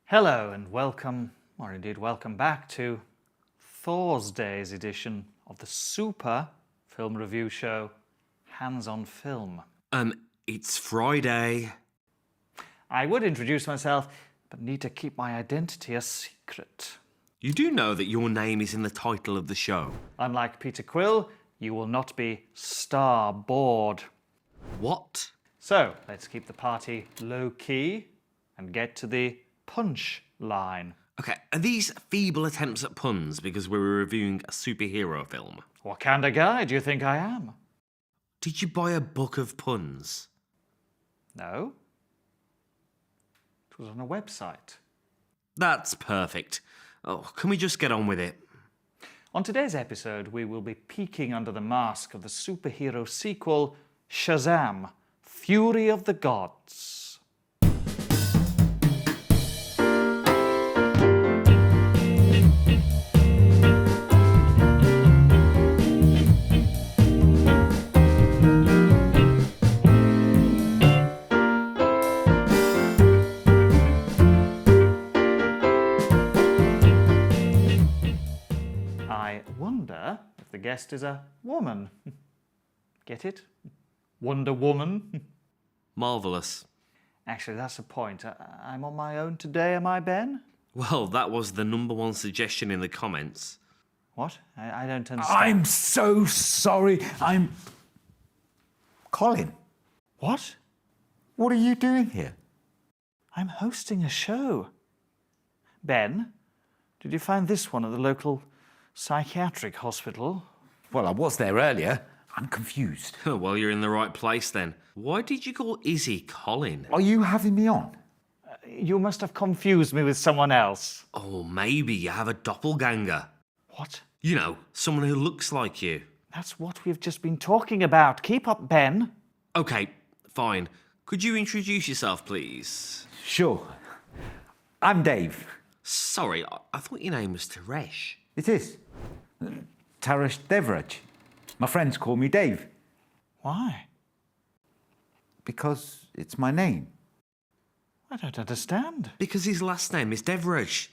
Hello and welcome, or indeed welcome back to Thursday's edition of the super film review show, Hands on Film. It's Friday. I would introduce myself, but need to keep my identity a secret. You do know that your name is in the title of the show. Unlike Peter Quill, you will not be star-bored. What? So, let's keep the party low-key and get to the punch line. Okay, are these feeble attempts at puns because we're reviewing a superhero film? What kind of guy do you think I am? Did you buy a book of puns? No. It was on a website. That's perfect. Oh, can we just get on with it? On today's episode, we will be peeking under the mask of the superhero sequel, Shazam, Fury of the Gods. I wonder if the guest is a woman. Get it? Wonder Woman. Marvellous. Actually, that's the point. I'm on my own today, am I, Ben? Well, that was the #1 suggestion in the comments. What? I don't understand. I'm so sorry. Colin, What? what are you doing here? I'm hosting a show. Ben, did you find this one at the local psychiatric hospital? Well, I was there earlier. I'm confused. Well, you're in the right place then. Why did you call Izzy Colin? Are you having me on? You must have confused me with someone else. Oh, maybe you have a doppelganger. What? You know, someone who looks like you. That's what we've just been talking about. Keep up, Ben. Okay, fine. Could you introduce yourself, please? Sure. I'm Dave. Sorry, I thought your name was Teresh. It is. Tarash Devraj. My friends call me Dave Why? because it's my name. I don't understand. Because his last name is Devraj.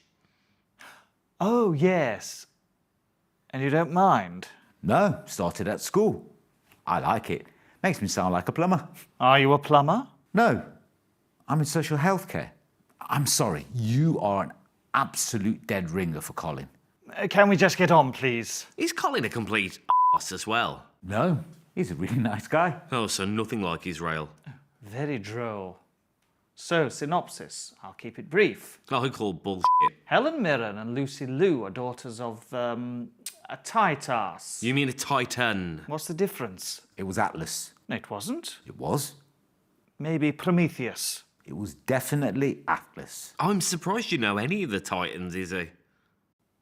Oh, yes. And you don't mind? No, started at school. I like it. Makes me sound like a plumber. Are you a plumber? No, I'm in social health care. I'm sorry, you are an absolute dead ringer for Colin. Can we just get on, please? Is Colin a complete arse as well? No, he's a really nice guy. Oh, so nothing like Israel. Very droll. So, synopsis. I'll keep it brief. I call bullshit. Helen Mirren and Lucy Liu are daughters of, a tight ass. You mean a titan? What's the difference? It was Atlas. No, it wasn't. It was. Maybe Prometheus. It was definitely Atlas. I'm surprised you know any of the titans, Izzy.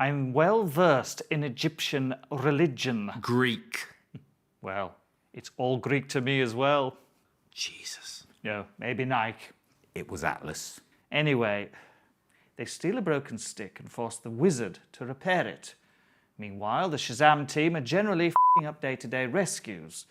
I'm well versed in Egyptian religion. Greek. Well, it's all Greek to me as well. Jesus. No, maybe Nike. It was Atlas. Anyway, they steal a broken stick and force the wizard to repair it. Meanwhile, the Shazam team are generally f***ing up day-to-day rescues.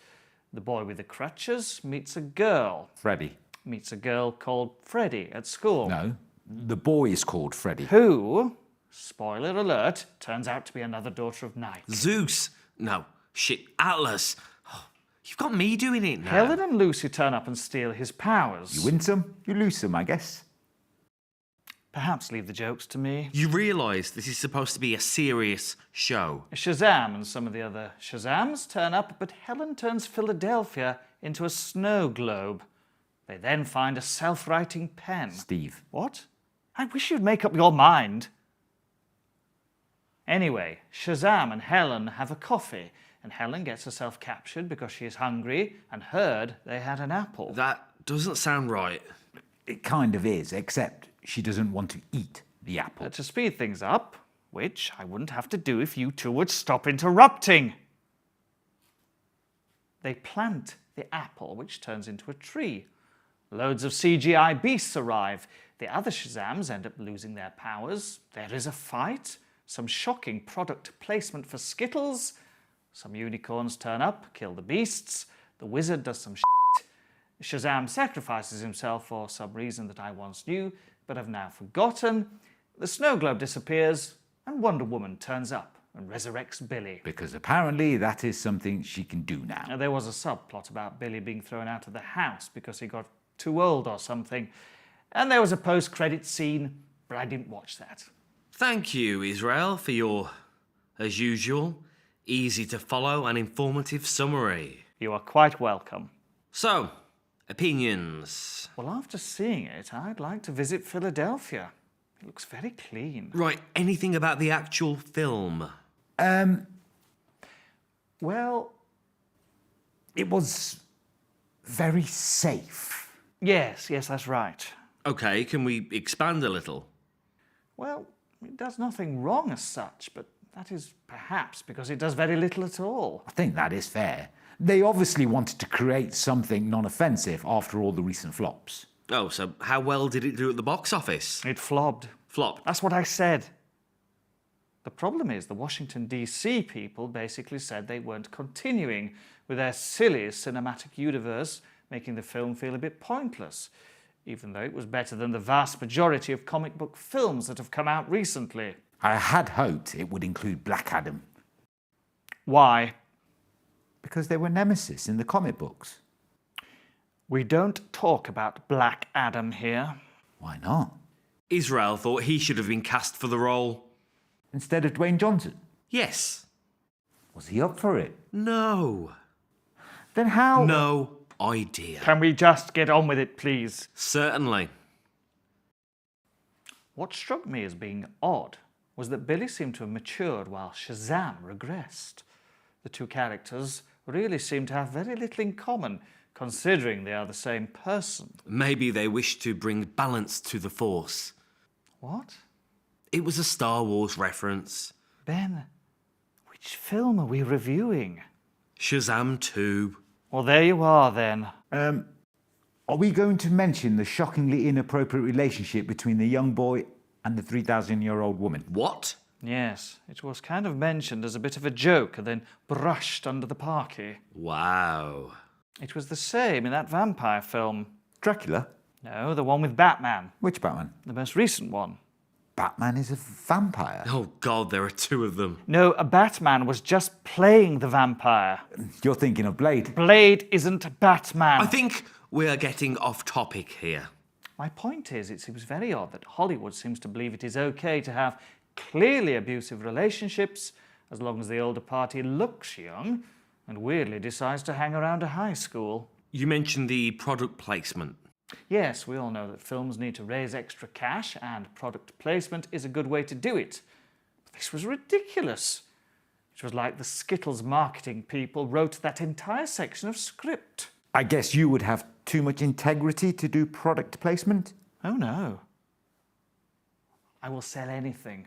The boy with the crutches meets a girl. Freddy. Meets a girl called Freddy at school. No, the boy is called Freddy. Who, spoiler alert, turns out to be another daughter of night. Zeus. No. Shit. Atlas. Oh, you've got me doing it now. Helen and Lucy turn up and steal his powers. You win some, you lose some, I guess. Perhaps leave the jokes to me. You realise this is supposed to be a serious show. Shazam and some of the other Shazams turn up, but Helen turns Philadelphia into a snow globe. They then find a self-writing pen. Steve. What? I wish you'd make up your mind. Anyway, Shazam and Helen have a coffee, and Helen gets herself captured because she is hungry and heard they had an apple. That doesn't sound right. It kind of is, except she doesn't want to eat the apple. To speed things up, which I wouldn't have to do if you two would stop interrupting. They plant the apple, which turns into a tree. Loads of CGI beasts arrive. The other Shazams end up losing their powers. There is a fight. Some shocking product placement for Skittles. Some unicorns turn up, kill the beasts. The wizard does some shit. Shazam sacrifices himself for some reason that I once knew. but have now forgotten, the snow globe disappears and Wonder Woman turns up and resurrects Billy. Because apparently that is something she can do now. Now, there was a subplot about Billy being thrown out of the house because he got too old or something. And there was a post-credit scene, but I didn't watch that. Thank you, Israel, for your, as usual, easy to follow and informative summary. You are quite welcome. So, opinions. Well, after seeing it, I'd like to visit Philadelphia. It looks very clean. Right, anything about the actual film? Well, It was very safe. yes, that's right. Okay, can we expand a little? Well, it does nothing wrong as such, but that is perhaps because it does very little at all. I think that is fair. They obviously wanted to create something non-offensive after all the recent flops. Oh, so how well did it do at the box office? It flopped. Flop. That's what I said. The problem is the Washington, D.C. people basically said they weren't continuing with their silly cinematic universe, making the film feel a bit pointless, even though it was better than the vast majority of comic book films that have come out recently. I had hoped it would include Black Adam, Why? because they were nemesis in the comic books. We don't talk about Black Adam here. Why not? Israel thought he should have been cast for the role. Instead of Dwayne Johnson? Yes. Was he up for it? No. Then how? No idea. Can we just get on with it, please? Certainly. What struck me as being odd was that Billy seemed to have matured while Shazam regressed. The two characters really seem to have very little in common, considering they are the same person. Maybe they wish to bring balance to the Force. What? It was a Star Wars reference. Ben, which film are we reviewing? Shazam 2. Well, there you are then. Are we going to mention the shockingly inappropriate relationship between the young boy and the 3,000-year-old woman? What? Yes, it was kind of mentioned as a bit of a joke and then brushed under the parquet. Wow. It was the same in that vampire film. Dracula? No, the one with Batman. Which Batman? The most recent one. Batman is a vampire. Oh, God, there are two of them. No, a Batman was just playing the vampire. You're thinking of Blade. Blade isn't Batman. I think we are getting off topic here. My point is, it seems very odd that Hollywood seems to believe it is okay to have clearly abusive relationships as long as the older party looks young and weirdly decides to hang around a high school. You mentioned the product placement. Yes, we all know that films need to raise extra cash and product placement is a good way to do it. But this was ridiculous. It was like the Skittles marketing people wrote that entire section of script. I guess you would have too much integrity to do product placement? Oh no. I will sell anything.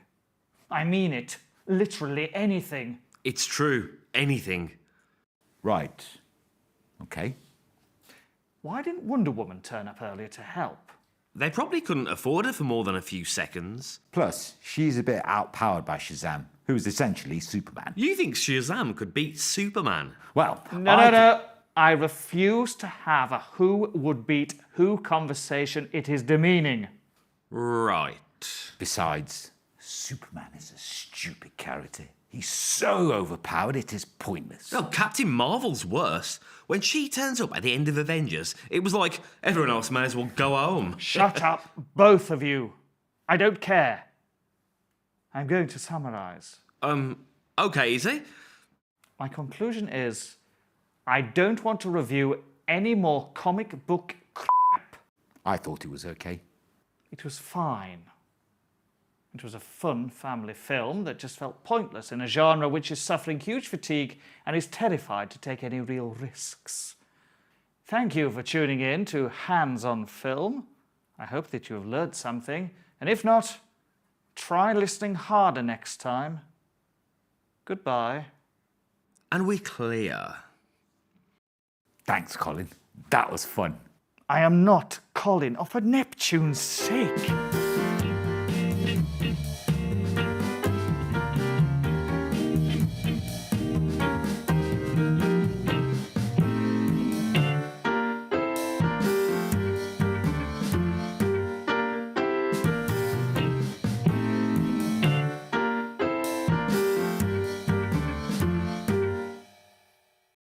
I mean it. Literally anything. It's true. Anything. Right. Okay. Why didn't Wonder Woman turn up earlier to help? They probably couldn't afford her for more than a few seconds. Plus, she's a bit outpowered by Shazam, who's essentially Superman. You think Shazam could beat Superman? Well, No. I refuse to have a who would beat who conversation. It is demeaning. Right. Besides, Superman is a stupid character. He's so overpowered, it is pointless. Oh, Captain Marvel's worse. When she turns up at the end of Avengers, it was like everyone else may as well go home. Shut up, both of you. I don't care. I'm going to summarize. Okay, easy. My conclusion is, I don't want to review any more comic book crap. I thought it was okay. It was fine. It was a fun family film that just felt pointless in a genre which is suffering huge fatigue and is terrified to take any real risks. Thank you for tuning in to Hands on Film. I hope that you have learned something, and if not, try listening harder next time. Goodbye. And we're clear. Thanks, Colin. That was fun. I am not Colin, oh, for Neptune's sake.